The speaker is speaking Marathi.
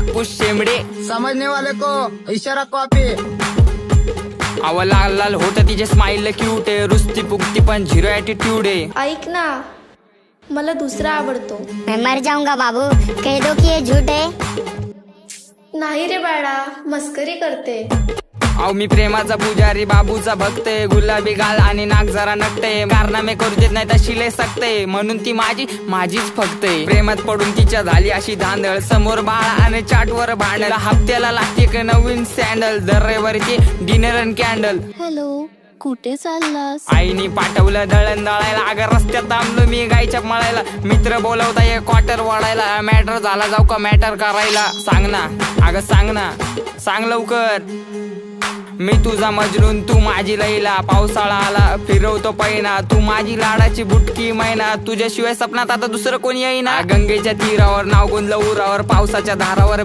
नागपूर शेंबडे समझने वाले को इशारा कॉपी। अव लाल लाल होत तिचे स्माइल क्यूट आहे, रुस्ती पुकती पण झिरो ॲटिट्यूड आहे। ऐक ना, मला दुसरा आवडतो। मैं मर जाऊंगा बाबू, कह दो कि ये झूठ है। नाही रे बाळा, मस्करी करते। अहो मी प्रेमाचा पुजारी, बाबूचा भक्त आहे, गुलाबी गाल आणि नाक जरा नकटे, कारनामे करू देत नाही तशी लय सकते, म्हणून ती माझीच फक्त आहे। प्रेमात पडून तिच्या झाली अशी धांदळ, समोर बाळा आणि चाटवर भांडल, हप्त्याला लागते एक नवीन सँडल, दर रविवारी ती डिनर अँड कॅन्डल। हॅलो, कुठे चाललास? आईनी पाठवलं दळण दळायला, अगं रस्त्यात थांबलो मी गायच्या मळायला, मित्र बोलवता एक क्वार्टर वाढायला, मॅटर झाला जाऊ का मॅटर करायला, सांग ना अगं सांग ना, सांग लवकर। मी तुझा मजनून तू माझी लैला, पावसाळा आला फिरवतो पैना, तू माझी लाडाची बुटकी मैना, तुझ्याशिवाय सपनात आता दुसरं कोणी येईना। गंगेच्या तीरावर नाव गोंदलं उरावर, पावसाच्या धारावर